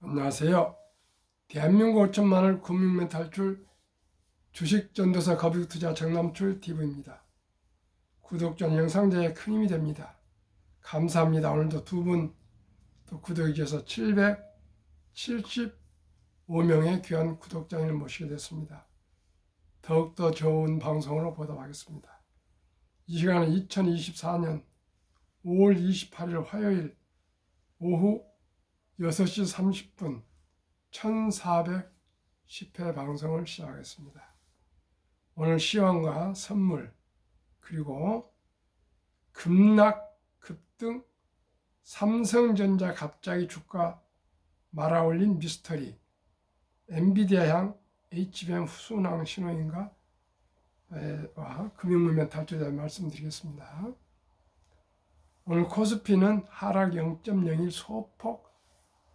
안녕하세요. 대한민국 5천만을 국민면 탈출 주식전도사 거북투자 정남출 TV입니다. 구독 전 영상제에 큰 힘이 됩니다. 감사합니다. 오늘도 두 분 또 구독해 주셔서 775명의 귀한 구독자님을 모시게 됐습니다. 더욱더 좋은 방송으로 보도록 하겠습니다. 이 시간은 2024년 5월 28일 화요일 오후 6시 30분 1410회 방송을 시작하겠습니다. 오늘 시황과 선물 그리고 급락 급등 삼성전자 갑자기 주가 말아올린 미스터리 엔비디아향 HBM 후순항 신호인가 와 금융문면 탈출에 대해 말씀드리겠습니다. 오늘 코스피는 하락 0.01 소폭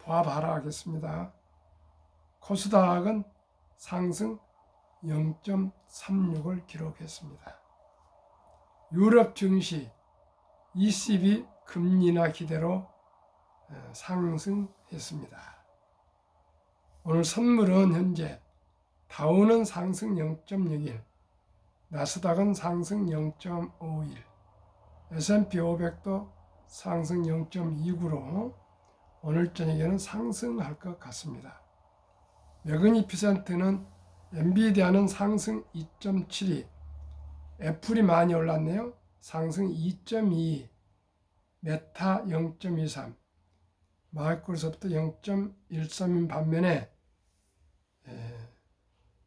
하락하겠습니다. 코스닥은 상승 0.36을 기록했습니다. 유럽 증시 ECB 금리 인하 기대로 상승했습니다. 오늘 선물은 현재 다우는 상승 0.01, 나스닥은 상승 0.51, S&P 500도 상승 0.29로 오늘 저녁에는 상승할 것 같습니다. 매그니피센트는 엔비디아는 상승 2.72, 애플이 많이 올랐네요. 상승 2.22, 메타 0.23, 마이크로소프트 0.13인 반면에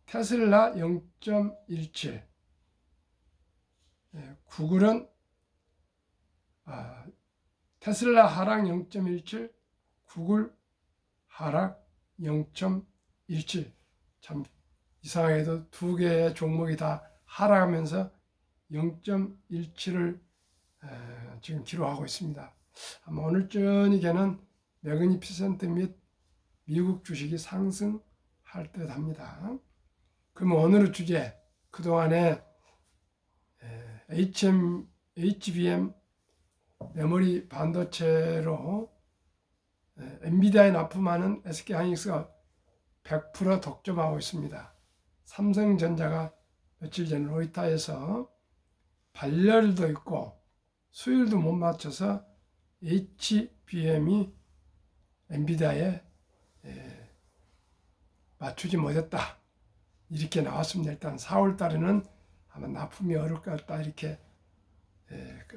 테슬라 0.17, 구글은 테슬라 하락 0.17, 구글 하락 0.17. 참 이상하게도 두 개의 종목이 다 하락하면서 0.17을 지금 기록하고 있습니다. 아마 오늘 저녁에는 매그니피센트 및 미국 주식이 상승할 듯 합니다. 그러면 오늘의 주제, 그동안에 HBM 메모리 반도체로 엔비디아에 납품하는 SK하이닉스가 100% 독점하고 있습니다. 삼성전자가 며칠 전 로이터에서 발열도 있고 수율도 못 맞춰서 HBM이 엔비디아에 맞추지 못했다. 이렇게 나왔습니다. 일단 4월 달에는 아마 납품이 어려울 것 같다. 이렇게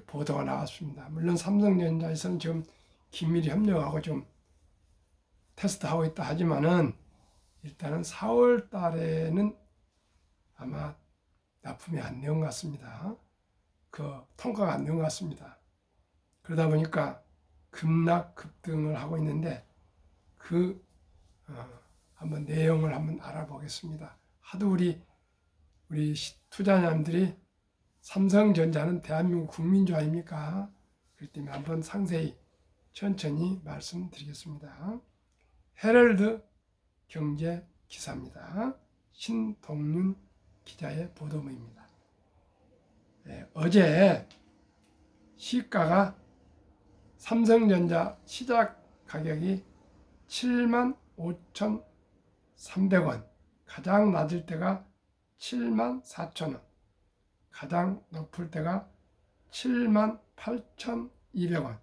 보도가 나왔습니다. 물론 삼성전자에서는 지금 긴밀히 협력하고 좀 테스트하고 있다 하지만은 일단은 4월 달에는 아마 납품이 안 되는 것 같습니다. 통과가 안 되는 것 같습니다. 그러다 보니까 급락 급등을 하고 있는데 한번 내용을 한번 알아보겠습니다. 하도 우리 투자자님들이 삼성전자는 대한민국 국민주 아닙니까? 그렇기 때문에 한번 상세히 천천히 말씀드리겠습니다. 헤럴드 경제 기사입니다. 신동윤 기자의 보도문입니다. 어제 시가가 삼성전자 시작 가격이 75,300원, 가장 낮을 때가 74,000원, 가장 높을 때가 78,200원,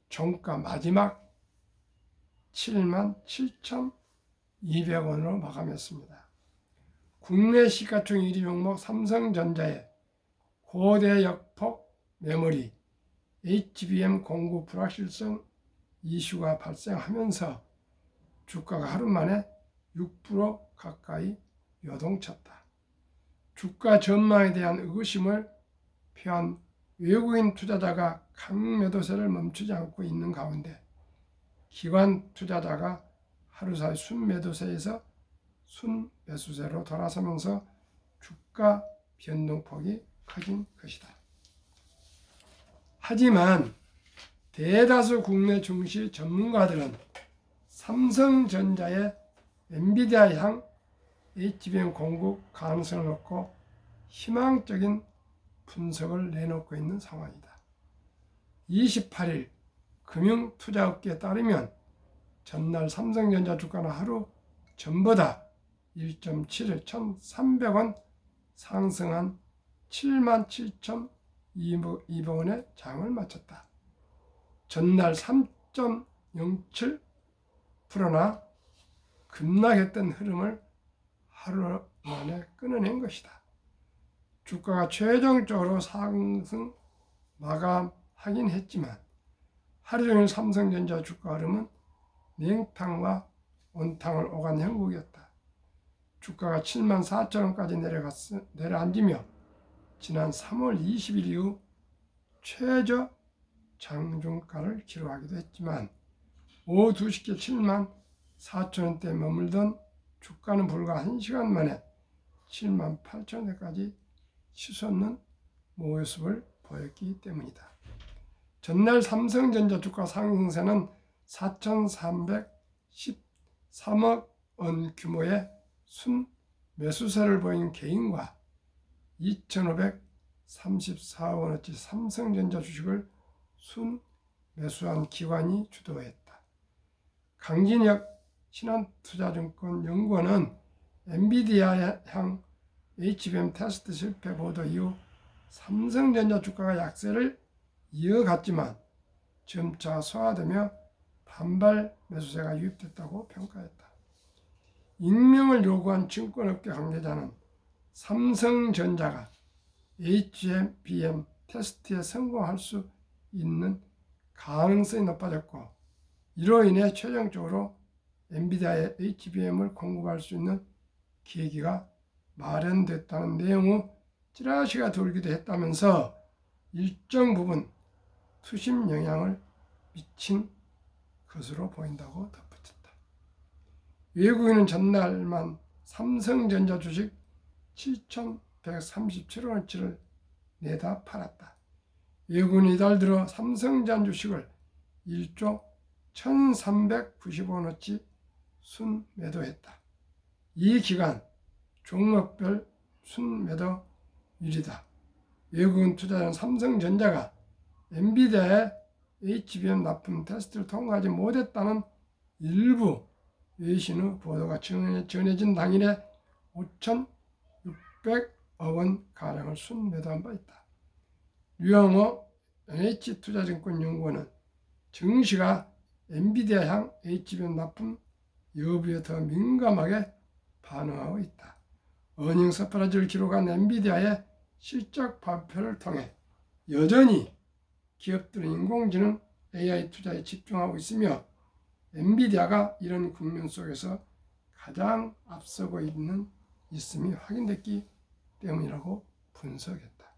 종가 마지막 77,200원으로 마감했습니다. 국내 시가총 1위 종목 삼성전자의 고대 역폭 메모리 HBM 공급 불확실성 이슈가 발생하면서 주가가 하루 만에 6% 가까이 요동쳤다. 주가 전망에 대한 의구심을 표한 외국인 투자자가 강매도세를 멈추지 않고 있는 가운데 기관 투자자가 하루 사이 순매도세에서 순매수세로 돌아서면서 주가 변동폭이 커진 것이다. 하지만 대다수 국내 증시 전문가들은 삼성전자의 엔비디아향 HBM 공급 가능성을 놓고 희망적인 분석을 내놓고 있는 상황이다. 28일 금융투자업계에 따르면 전날 삼성전자 주가는 하루 전보다 1.7일 1,300원 상승한 77,200원에 장을 마쳤다. 전날 3.07%나 급락했던 흐름을 하루 만에 끊어낸 것이다. 주가가 최종적으로 상승 마감하긴 했지만 하루 종일 삼성전자 주가 흐름은 냉탕과 온탕을 오간 형국이었다. 주가가 74,000원까지 내려앉으며 지난 3월 20일 이후 최저 장중가를 기록하기도 했지만 오후 2시께 74,000원대에 머물던 주가는 불과 1시간 만에 78,000원대까지 치솟는 모습을 보였기 때문이다. 전날 삼성전자 주가 상승세는 4,313억 원 규모의 순 매수세를 보인 개인과 2,534억 원어치 삼성전자 주식을 순 매수한 기관이 주도했다. 강진혁 신한투자증권 연구원은 엔비디아향 HBM 테스트 실패 보도 이후 삼성전자 주가가 약세를 이어갔지만 점차 소화되며 반발 매수세가 유입됐다고 평가했다. 익명을 요구한 증권업계 관계자는 삼성전자가 HBM 테스트에 성공할 수 있는 가능성이 높아졌고 이로 인해 최종적으로 엔비디아의 HBM을 공급할 수 있는 계기가 마련됐다는 내용의 찌라시가 돌기도 했다면서 일정 부분 투심 영향을 미친 것으로 보인다고 덧붙였다. 외국인은 전날만 삼성전자 주식 7,137원어치를 내다 팔았다. 외국인은 이달 들어 삼성전자 주식을 1조 1,390원어치 순매도했다. 이 기간 종목별 순매도율이다. 외국인 투자자는 삼성전자가 엔비디아의 HBM 납품 테스트를 통과하지 못했다는 일부 외신의 보도가 전해진 당일에 5,600억 원가량을 순매도한 바 있다. 류영호 NH투자증권연구원은 증시가 엔비디아향 HBM 납품 여부에 더 민감하게 반응하고 있다. 어닝 서프라이즈를 기록한 엔비디아의 실적 발표를 통해 여전히 기업들은 인공지능 AI 투자에 집중하고 있으며 엔비디아가 이런 국면 속에서 가장 앞서고 있음이 확인됐기 때문이라고 분석했다.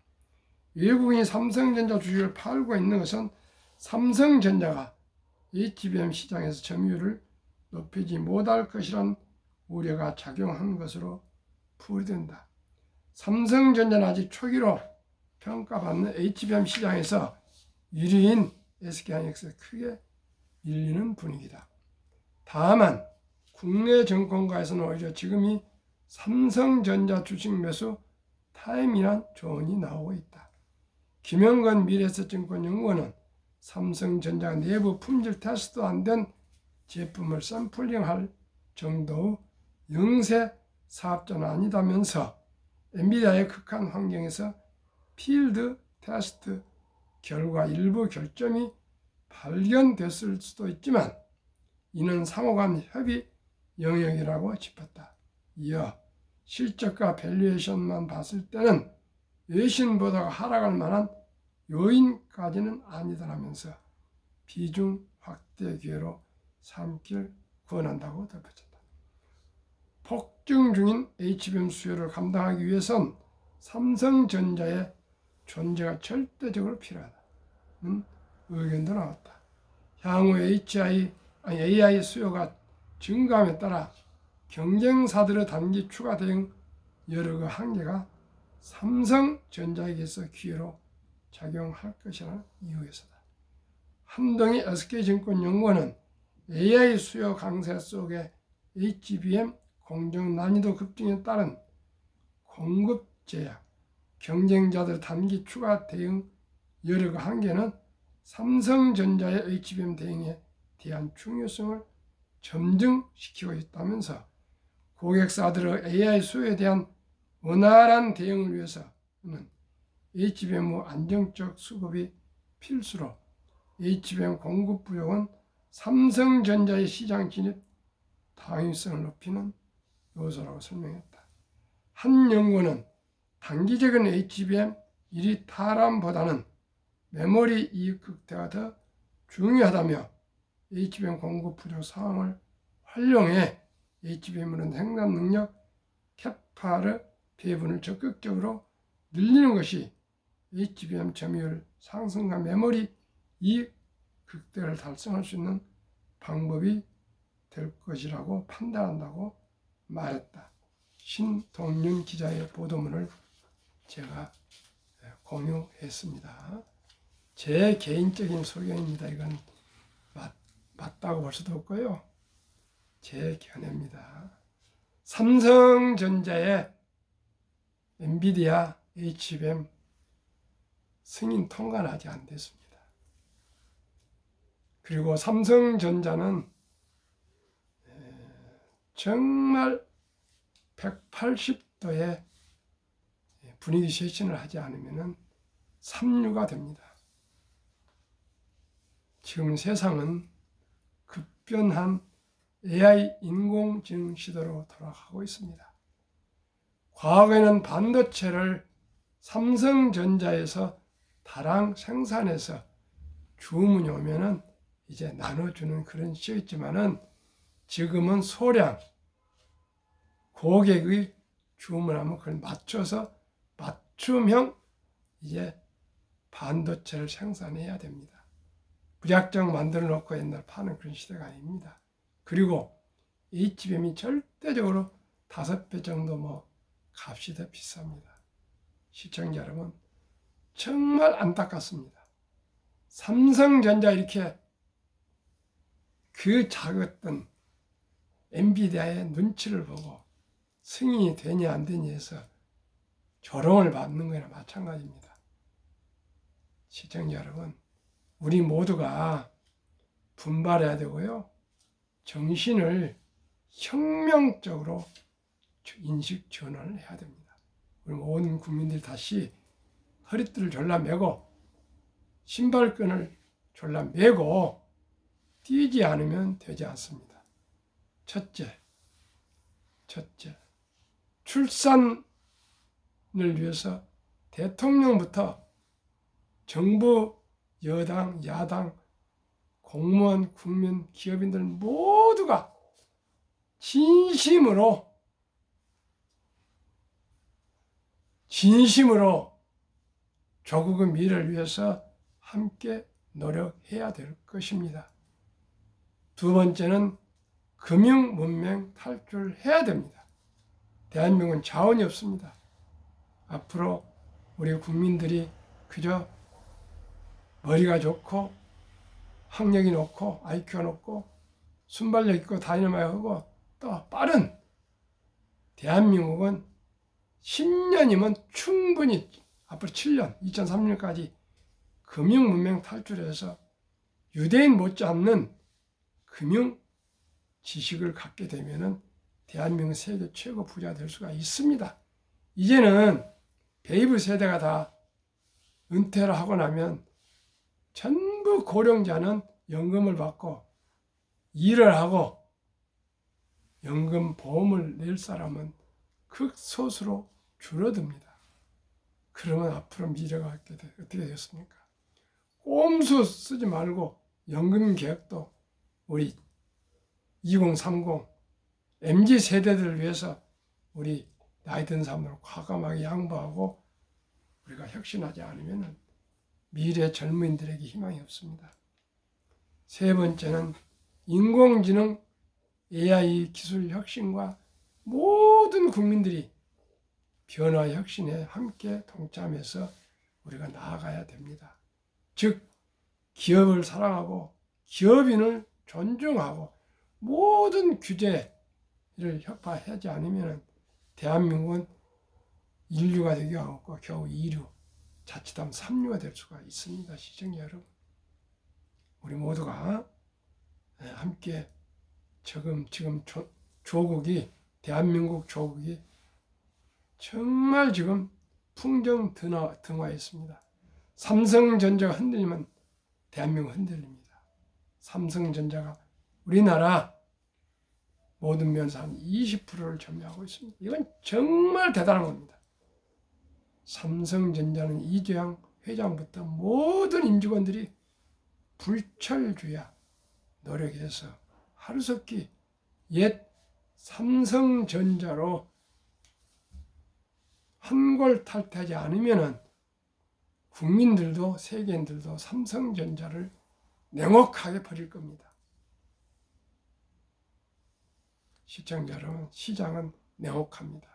외국인이 삼성전자 주식을 팔고 있는 것은 삼성전자가 HBM 시장에서 점유율을 높이지 못할 것이란 우려가 작용한 것으로 풀이된다. 삼성전자는 아직 초기로 평가받는 HBM 시장에서 1위인 SK하이닉스에 크게 밀리는 분위기다. 다만 국내 증권가에서는 오히려 지금이 삼성전자 주식 매수 타임이란 조언이 나오고 있다. 김영건 미래에셋증권연구원은 삼성전자 내부 품질 테스트도 안 된 제품을 샘플링할 정도의 영세 사업자는 아니다면서 엔비디아의 극한 환경에서 필드 테스트 결과 일부 결점이 발견됐을 수도 있지만 이는 상호간 협의 영역이라고 짚었다. 이어 실적과 밸류에이션만 봤을 때는 외신 보도가 하락할 만한 요인까지는 아니다라면서 비중 확대 기회로 삼길 권한다고 덧붙였다. 폭증 중인 HBM 수요를 감당하기 위해선 삼성전자의 존재가 절대적으로 필요하다는 의견도 나왔다. 향후 AI 수요가 증가함에 따라 경쟁사들의 단기 추가 대응 여러 그 한계가 삼성전자에게서 기회로 작용할 것이라는 이유에서다. 한동희 SK증권연구원은 AI 수요 강세 속에 HBM 공정 난이도 급증에 따른 공급 제약, 경쟁자들 단기 추가 대응 여력 한계는 삼성전자의 HBM 대응에 대한 중요성을 점증시키고 있다면서 고객사들의 AI 수요에 대한 원활한 대응을 위해서는 HBM 안정적 수급이 필수로 HBM 공급 부족은 삼성전자의 시장 진입 당위성을 높이는 요소라고 설명했다. 한 연구는 단기적인 HBM 1위 탈환보다는 메모리 이익 극대화가 더 중요하다며 HBM 공급 부족 상황을 활용해 HBM으로 생산 능력 캐파르 배분을 적극적으로 늘리는 것이 HBM 점유율 상승과 메모리 이익 극대화를 달성할 수 있는 방법이 될 것이라고 판단한다고 말했다. 신동윤 기자의 보도문을 제가 공유했습니다. 제 개인적인 소견입니다. 이건 맞다고 볼 수도 없고요. 제 견해입니다. 삼성전자의 엔비디아 HBM 승인 통과는 아직 안 됐습니다. 그리고 삼성전자는 정말 180도의 분위기 쇄신을 하지 않으면 삼류가 됩니다. 지금 세상은 급변한 AI 인공지능 시대로 돌아가고 있습니다. 과거에는 반도체를 삼성전자에서 다량 생산해서 주문이 오면은 이제 나눠주는 그런 시였지만은 지금은 소량 고객의 주문하면 그걸 맞춰서 맞춤형 이제 반도체를 생산해야 됩니다. 무작정 만들어 놓고 옛날 파는 그런 시대가 아닙니다. 그리고 HBM이 절대적으로 5배 정도 값이 더 비쌉니다. 시청자 여러분, 정말 안타깝습니다. 삼성전자 이렇게 그 작았던 엔비디아의 눈치를 보고 승인이 되냐 안 되냐 해서 조롱을 받는 거나 마찬가지입니다. 시청자 여러분, 우리 모두가 분발해야 되고요. 정신을 혁명적으로 인식 전환을 해야 됩니다. 우리 모든 국민들이 다시 허리띠를 졸라매고 신발끈을 졸라매고 뛰지 않으면 되지 않습니다. 첫째, 출산을 위해서 대통령부터 정부, 여당, 야당, 공무원, 국민, 기업인들 모두가 진심으로 조국의 미래를 위해서 함께 노력해야 될 것입니다. 두 번째는 금융 문명 탈출해야 됩니다. 대한민국은 자원이 없습니다. 앞으로 우리 국민들이 그저 머리가 좋고 학력이 높고 IQ가 높고 순발력 있고 다이너마이트하고 또 빠른 대한민국은 10년이면 충분히 앞으로 7년, 2003년까지 금융 문명 탈출해서 유대인 못지않는 금융 지식을 갖게 되면은 대한민국 세계 최고 부자가 될 수가 있습니다. 이제는 베이비 세대가 다 은퇴를 하고 나면 전부 고령자는 연금을 받고 일을 하고 연금 보험을 낼 사람은 극소수로 줄어듭니다. 그러면 앞으로 미래가 어떻게 되겠습니까? 꼼수 쓰지 말고 연금 계획도 우리 2030 MZ 세대들을 위해서 우리 나이 든 사람들을 과감하게 양보하고 우리가 혁신하지 않으면 미래 젊은이들에게 희망이 없습니다. 세 번째는 인공지능 AI 기술 혁신과 모든 국민들이 변화 혁신에 함께 동참해서 우리가 나아가야 됩니다. 즉 기업을 사랑하고 기업인을 존중하고 모든 규제를 협파하지 않으면 대한민국은 인류가 되기 어렵고 겨우 2류, 자칫하면 3류가 될 수가 있습니다. 시청자 여러분, 우리 모두가 함께 지금 조국이 대한민국 조국이 정말 지금 풍정등화했습니다. 삼성전자가 흔들리면 대한민국 흔들립니다. 삼성전자가 우리나라 모든 면에서 한 20%를 점유하고 있습니다. 이건 정말 대단한 겁니다. 삼성전자는 이재용 회장부터 모든 임직원들이 불철주야 노력해서 하루속히 옛 삼성전자로 환골탈태하지 않으면은 국민들도 세계인들도 삼성전자를 냉혹하게 버릴 겁니다. 시청자 여러분, 시장은 냉혹합니다.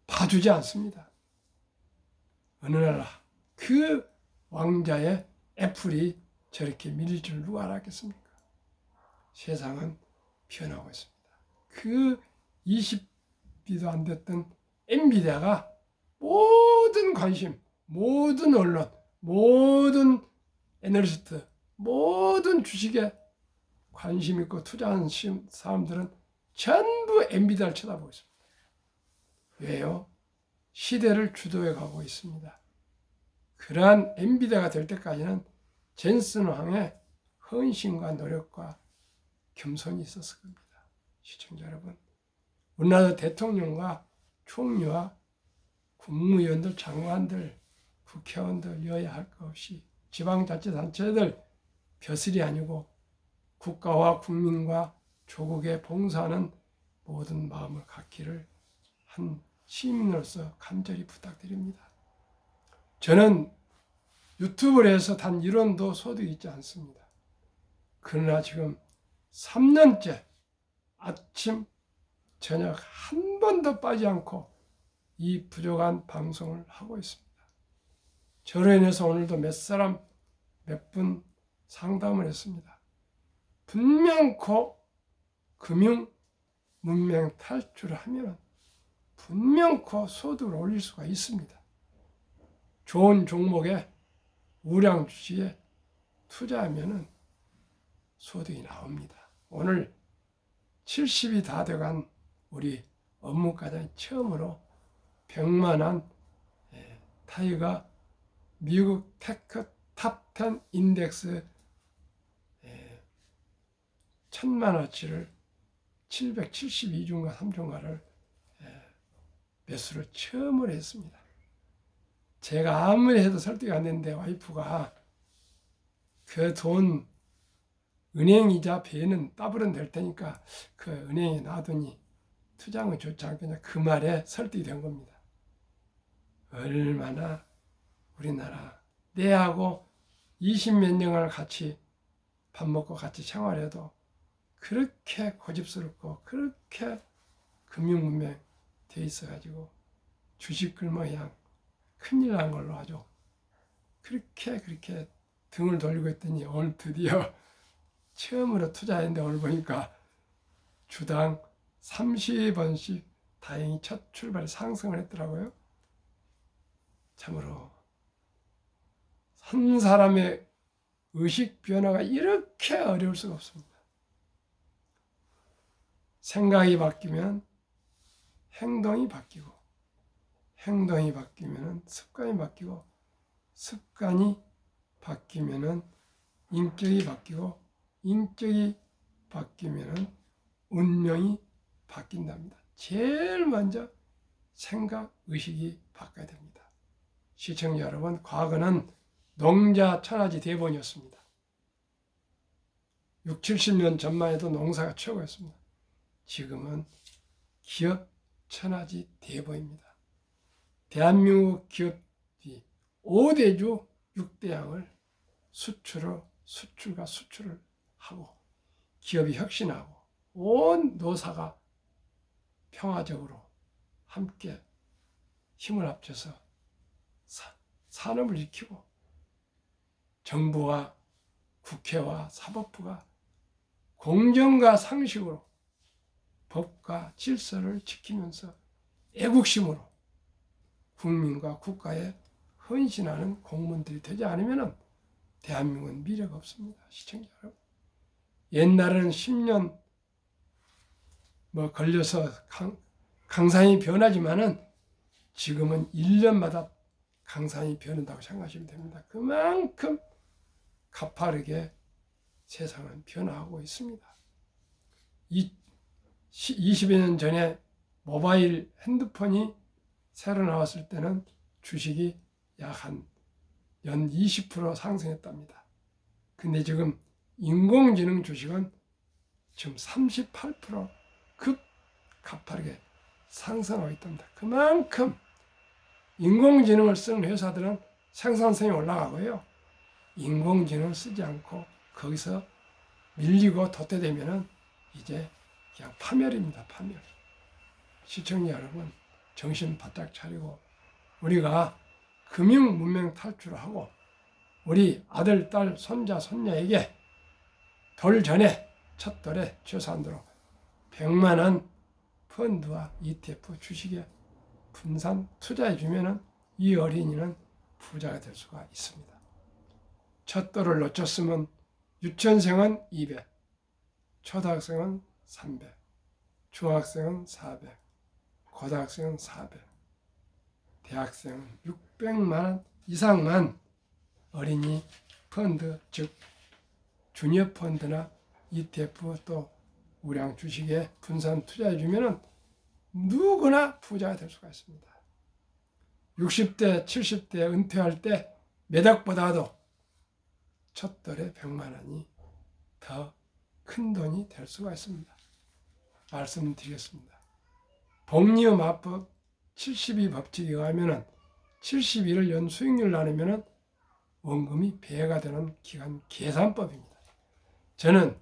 봐주지 않습니다. 어느 나라 그 왕자의 애플이 저렇게 밀릴 줄 누가 알았겠습니까? 세상은 변하고 있습니다. 그 20비도 안 됐던 엔비디아가 모든 관심, 모든 언론, 모든 애널리스트, 모든 주식에 관심 있고 투자하는 사람들은 전부 엔비디아를 쳐다보고 있습니다. 왜요? 시대를 주도해 가고 있습니다. 그러한 엔비디아가 될 때까지는 젠슨 황의 헌신과 노력과 겸손이 있었을 겁니다. 시청자 여러분, 우리나라 대통령과 총리와 국무위원들, 장관들, 국회의원들 여야 할 것 없이 지방자치단체들 벼슬이 아니고 국가와 국민과 조국에 봉사하는 모든 마음을 갖기를 한 시민으로서 간절히 부탁드립니다. 저는 유튜브를 해서 단 1원도 소득이 있지 않습니다. 그러나 지금 3년째 아침, 저녁 한 번도 빠지 않고 이 부족한 방송을 하고 있습니다. 저로 인해서 오늘도 몇 분 상담을 했습니다. 분명코 금융 문명 탈출을 하면 분명코 소득을 올릴 수가 있습니다. 좋은 종목에 우량 주식에 투자하면 소득이 나옵니다. 오늘 70이 다 돼간 우리 업무과장이 처음으로 100만원 타이가 미국 테크 탑10 인덱스 1000만원치를 772주인가 3주인가를 매수를 처음으로 했습니다. 제가 아무리 해도 설득이 안 되는데 와이프가 그 돈 은행이자 배는 따블은 될 테니까 그 은행에 놔두니 투자하면 좋지 않겠냐, 그 말에 설득이 된 겁니다. 얼마나 우리나라 내하고 20몇 년을 같이 밥 먹고 같이 생활해도 그렇게 고집스럽고 그렇게 금융문명 돼 있어가지고 주식 끌면 그냥 큰일 난 걸로 아주 그렇게 등을 돌리고 있더니 오늘 드디어 처음으로 투자했는데 오늘 보니까 주당 30원씩 다행히 첫 출발에 상승을 했더라고요. 참으로 한 사람의 의식 변화가 이렇게 어려울 수가 없습니다. 생각이 바뀌면 행동이 바뀌고, 행동이 바뀌면 습관이 바뀌고, 습관이 바뀌면 인격이 바뀌고, 인격이 바뀌면 운명이 바뀐답니다. 제일 먼저 생각, 의식이 바뀌어야 됩니다. 시청자 여러분, 과거는 농자 천하지 대본이었습니다. 6, 70년 전만 해도 농사가 최고였습니다. 지금은 기업 천하지 대본입니다. 대한민국 기업이 5대주 6대양을 수출과 수출을 하고 기업이 혁신하고 온 노사가 평화적으로 함께 힘을 합쳐서 산업을 지키고 정부와 국회와 사법부가 공정과 상식으로 법과 질서를 지키면서 애국심으로 국민과 국가에 헌신하는 공무원들이 되지 않으면 대한민국은 미래가 없습니다. 시청자 여러분, 옛날에는 10년 걸려서 강산이 변하지만은 지금은 1년마다 강산이 변한다고 생각하시면 됩니다. 그만큼 가파르게 세상은 변화하고 있습니다. 20여 년 전에 모바일 핸드폰이 새로 나왔을 때는 주식이 약 한 연 20% 상승했답니다. 근데 지금 인공지능 주식은 지금 38%급 가파르게 상승하고 있답니다. 그만큼 인공지능을 쓰는 회사들은 생산성이 올라가고요. 인공지능을 쓰지 않고 거기서 밀리고 도태되면은 이제 그냥 파멸입니다. 파멸. 시청자 여러분, 정신 바짝 차리고 우리가 금융 문명 탈출을 하고 우리 아들, 딸, 손자, 손녀에게 돌 전에 첫 돌에 최소한도로 100만 원 펀드와 ETF 주식에 분산 투자해 주면은 이 어린이는 부자가 될 수가 있습니다. 첫 돌을 놓쳤으면 유치원생은 200, 초등학생은 300, 중학생은 400, 고등학생은 400, 대학생은 600만 원 이상만 어린이 펀드, 즉 주니어 펀드나 ETF 또 우량 주식에 분산 투자해 주면은 누구나 부자가 될 수가 있습니다. 60대, 70대 은퇴할 때 매덕보다도 첫 돌에 100만 원이 더 큰 돈이 될 수가 있습니다. 말씀드리겠습니다. 복리음합법 72법칙에 의하면은 72를 연 수익률 나누면은 원금이 배가 되는 기간 계산법입니다. 저는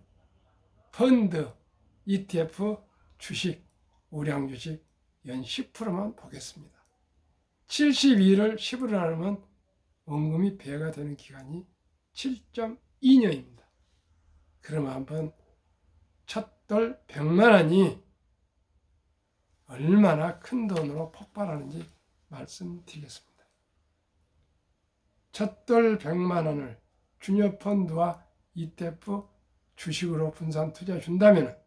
펀드, ETF, 주식, 우량 주식 연 10%만 보겠습니다. 72를 10으로 나누면 원금이 배가 되는 기간이 7.2년입니다. 그러면 한번 첫돌 100만 원이 얼마나 큰 돈으로 폭발하는지 말씀드리겠습니다. 첫돌 100만 원을 주니어 펀드와 ETF 주식으로 분산 투자해 준다면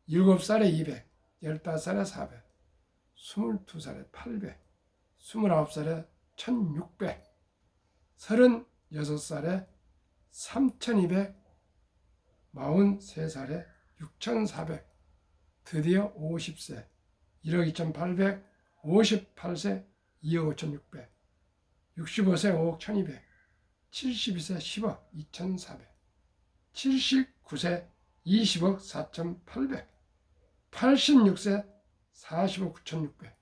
7살에 200, 15살에 400, 22살에 800, 29살에 1600, 36살에 3200, 43살에 6400, 드디어 50세 1억 2800, 58세 2억 5600, 65세 5억 1200, 72세 10억 2400, 79세 20억 4800, 86세 40억 9600,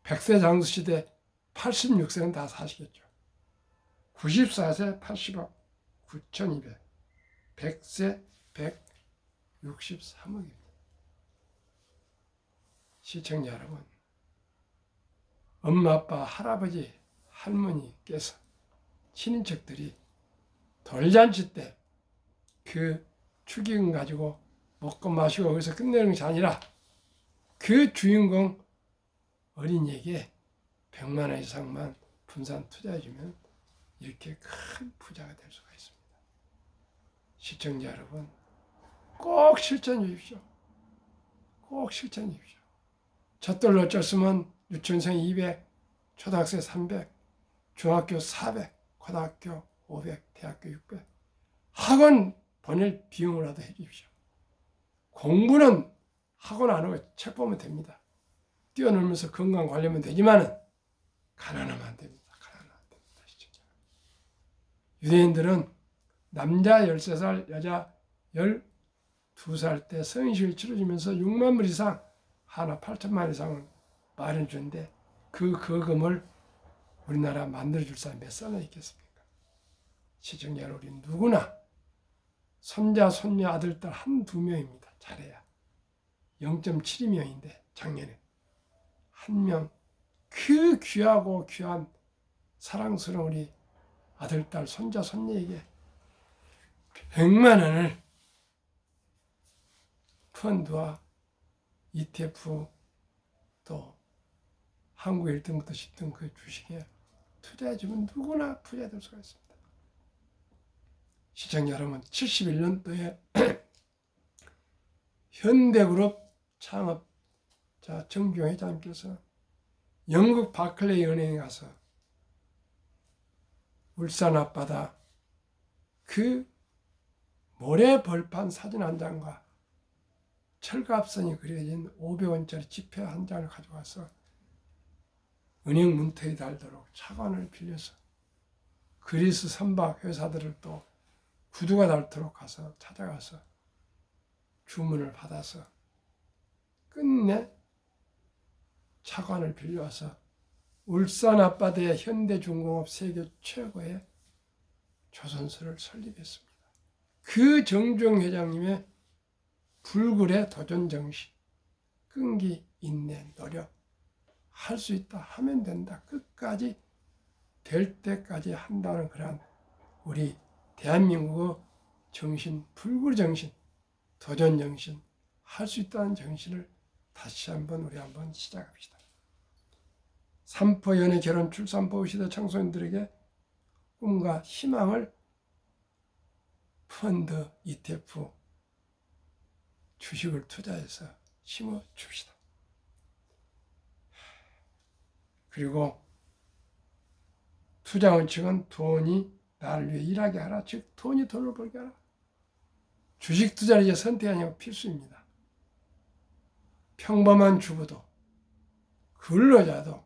100세 장수시대 86세는 다 사시겠죠. 94세 80억 9200, 100세 163억입니다. 시청자 여러분, 엄마, 아빠, 할아버지, 할머니께서 친인척들이 돌잔치 때 그 축의금 가지고 먹고 마시고 거기서 끝내는 것이 아니라 그 주인공 어린이에게 100만 원 이상만 분산 투자해주면 이렇게 큰 부자가 될 수가 있습니다. 시청자 여러분, 꼭 실천해 주십시오. 꼭 실천해 주십시오. 첫돌 놓쳤으면 유치원생 200, 초등학생 300, 중학교 400, 고등학교 500, 대학교 600. 학원 보낼 비용이라도 해 주십시오. 공부는 학원 안 하고 책 보면 됩니다. 뛰어놀면서 건강 관리하면 되지만은 가난하면 안 됩니다. 가난하면 안 됩니다. 시청자. 유대인들은 남자 13살, 여자 12살 때 성인식을 치러주면서 6만 불 이상, 하나 8천만 이상을 마련해 주는데 그 거금을 우리나라 만들어줄 사람이 몇 사람이나 있겠습니까? 시청자 여러분, 우리 누구나 손자, 손녀, 아들, 딸 한두 명입니다. 잘해야. 0.72명인데 작년에 한 명, 그 귀하고 귀한 사랑스러운 우리 아들, 딸, 손자, 손녀에게 100만 원을 펀드와 ETF 또 한국 1등부터 10등 그 주식에 투자해주면 누구나 부자 될 수가 있습니다. 시청자 여러분, 71년도에 현대그룹 창업자 정규 회장님께서 영국 바클레이 은행에 가서 울산 앞바다 그 모래벌판 사진 한 장과 철갑선이 그려진 500원짜리 지폐 한 장을 가져와서 은행 문턱에 달도록 차관을 빌려서 그리스 선박 회사들을 또 구두가 닳도록 가서 찾아가서 주문을 받아서 끝내 차관을 빌려와서 울산 앞바다의 현대중공업 세계 최고의 조선소를 설립했습니다. 그 정주영 회장님의 불굴의 도전 정신, 끈기, 인내, 노력, 할 수 있다, 하면 된다, 끝까지 될 때까지 한다는 그런 우리 대한민국의 정신, 불굴 정신, 도전 정신, 할 수 있다는 정신을 다시 한번 우리 한번 시작합시다. 삼포 연애 결혼 출산보 시대 청소년들에게 꿈과 희망을 펀드, ETF, 주식을 투자해서 심어줍시다. 그리고 투자 원칙은 돈이 나를 위해 일하게 하라. 즉 돈이 돈을 벌게 하라. 주식 투자는 이제 선택이 아니고 필수입니다. 평범한 주부도 근로자도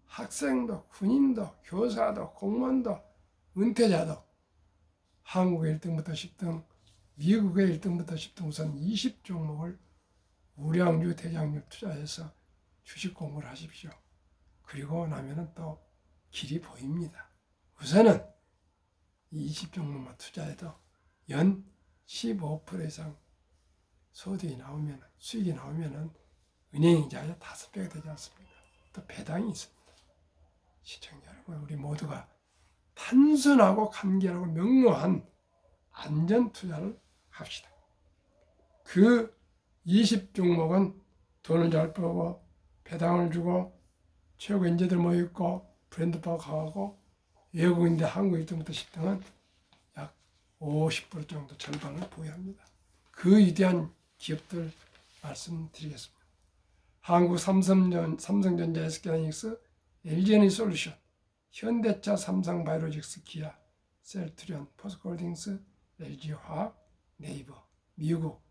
학생도 군인도 교사도 공무원도 은퇴자도 한국의 1등부터 10등 미국의 1등부터 10등 우선 20종목을 우량주 대장주 투자해서 주식 공부를 하십시오. 그리고 나면은 또 길이 보입니다. 우선은 이 20종목만 투자해도 연 15% 이상 소득이 나오면, 수익이 나오면은 은행이자가 5배가 되지 않습니까? 또 배당이 있습니다. 시청자 여러분, 우리 모두가 단순하고 간결하고 명료한 안전 투자를 합시다. 그 20종목은 돈을 잘 벌고 배당을 주고 최고 인재들 모여있고 브랜드화가 강하고 외국인들 한국 1등부터 10등은 약 50% 정도 절반을 보유합니다. 그 위대한 기업들 말씀드리겠습니다. 한국 삼성전자, SK하이닉스, LG에너지솔루션, 현대차, 삼성바이오로직스, 기아, 셀트리온, 포스코홀딩스, LG화학, 네이버, 미국,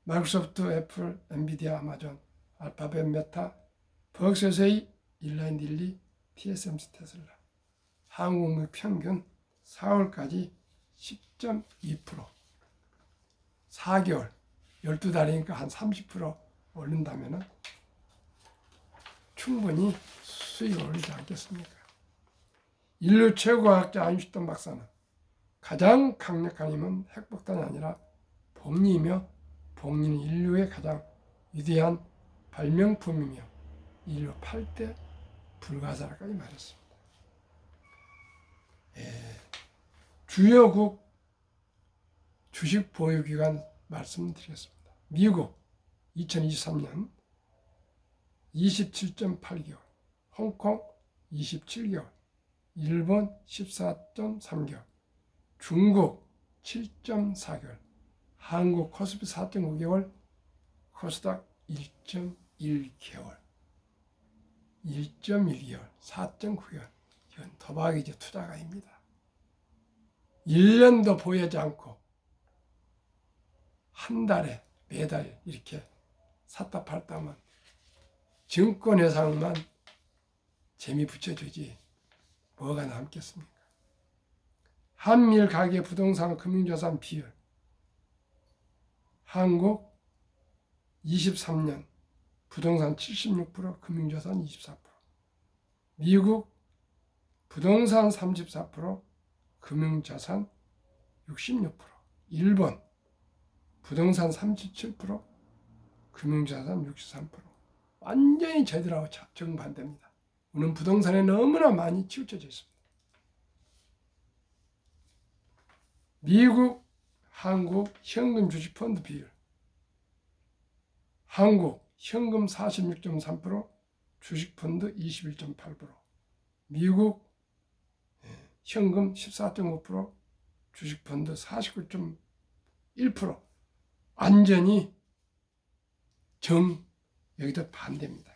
마이크로소프트, 애플, 엔비디아, 아마존, 알파벳, 메타, 버크셔세이, 일라인 딜리, TSMC, 테슬라. 한국 평균 4월까지 10.2%, 4개월, 12달이니까 한 30% 오른다면 충분히 수익을 올리지 않겠습니까? 인류 최고 과학자 아인슈타인 박사는 가장 강력한 힘은 핵폭탄이 아니라 복리이며 복리는 인류의 가장 위대한 발명품이며 인류 8대 불가사라까지 말했습니다. 주요국 주식 보유기간 말씀드리겠습니다. 미국 2023년 27.8개월, 홍콩 27개월, 일본 14.3개월, 중국 7.4개월, 한국 코스피 4.9개월, 코스닥 1.1개월, 1.1개월, 4.9개월. 이건 도박이죠. 투자가입니다. 1년도 보유하지 않고 한 달에 매달 이렇게 샀다 팔다 하면 증권회사만 재미 붙여주지 뭐가 남겠습니까? 한미일 가계 부동산 금융자산 비율, 한국 23년 부동산 76%, 금융자산 24%, 미국 부동산 34%, 금융자산 66%, 일본 부동산 37%, 금융자산 63%. 완전히 저희들하고 정반대입니다. 우리는 부동산에 너무나 많이 치우쳐져 있습니다. 미국, 한국 현금 주식 펀드 비율, 한국 현금 46.3%, 주식 펀드 21.8%, 미국 현금 14.5%, 주식펀드 49.1% 완전히 여기도 반대입니다.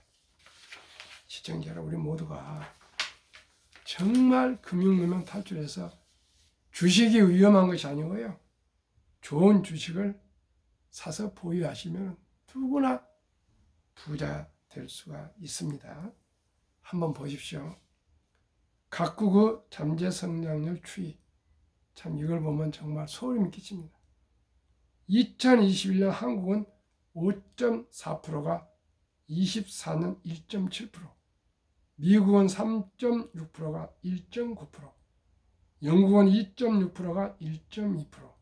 시청자 여러분, 우리 모두가 정말 금융문명 탈출해서 주식이 위험한 것이 아니고요. 좋은 주식을 사서 보유하시면 누구나 부자 될 수가 있습니다. 한번 보십시오. 각국의 잠재 성장률 추이. 참 이걸 보면 정말 소름이 끼칩니다. 2021년 한국은 5.4%가 24년 1.7%, 미국은 3.6%가 1.9%, 영국은 2.6%가 1.2%,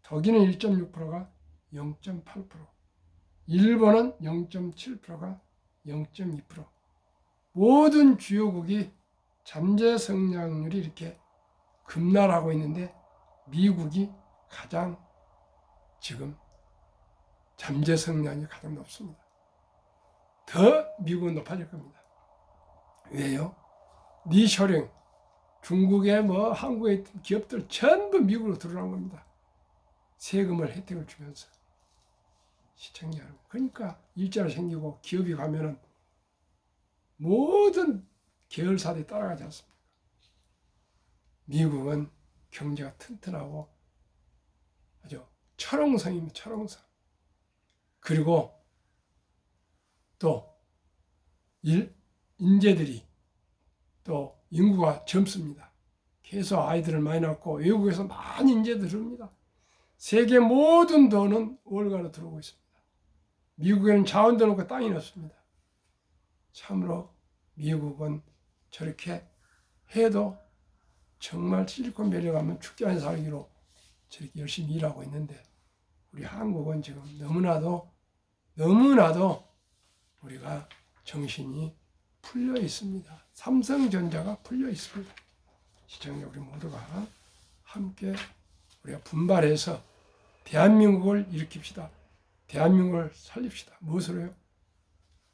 독일은 1.6%가 0.8%, 일본은 0.7%가 0.2%. 모든 주요국이 잠재 성장률이 이렇게 급락하고 있는데 미국이 가장 지금 잠재 성장률이 가장 높습니다. 더 미국은 높아질 겁니다. 왜요? 니셔링, 중국에 한국에 있던 기업들 전부 미국으로 들어간 겁니다. 세금을 혜택을 주면서. 시청자 여러분, 그러니까 일자리 생기고 기업이 가면은 모든 계열사들이 따라가지 않습니까? 미국은 경제가 튼튼하고 아주 철옹성입니다. 철옹성. 그리고 또 인재들이 또 인구가 젊습니다. 계속 아이들을 많이 낳고 외국에서 많은 인재들이 들어옵니다. 세계 모든 돈은 월가로 들어오고 있습니다. 미국에는 자원도 없고 땅이 없습니다. 참으로 미국은 저렇게 해도 정말 실리콘밸리 가면 죽지 않은 살기로 저렇게 열심히 일하고 있는데 우리 한국은 지금 너무나도 우리가 정신이 풀려 있습니다. 삼성전자가 풀려 있습니다. 시청자 우리 모두가 함께 우리가 분발해서 대한민국을 일으킵시다. 대한민국을 살립시다. 무엇으로요?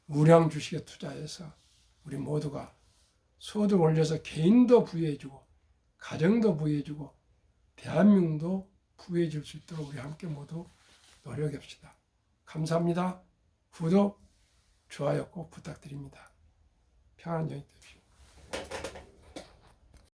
우량 주식에 투자해서 우리 모두가 소득 올려서 개인도 부유해지고 가정도 부유해지고 대한민국도 부유해질 수 있도록 우리 함께 모두 노력합시다. 감사합니다. 구독, 좋아요 꼭 부탁드립니다. 평안한 저녁 되십시오.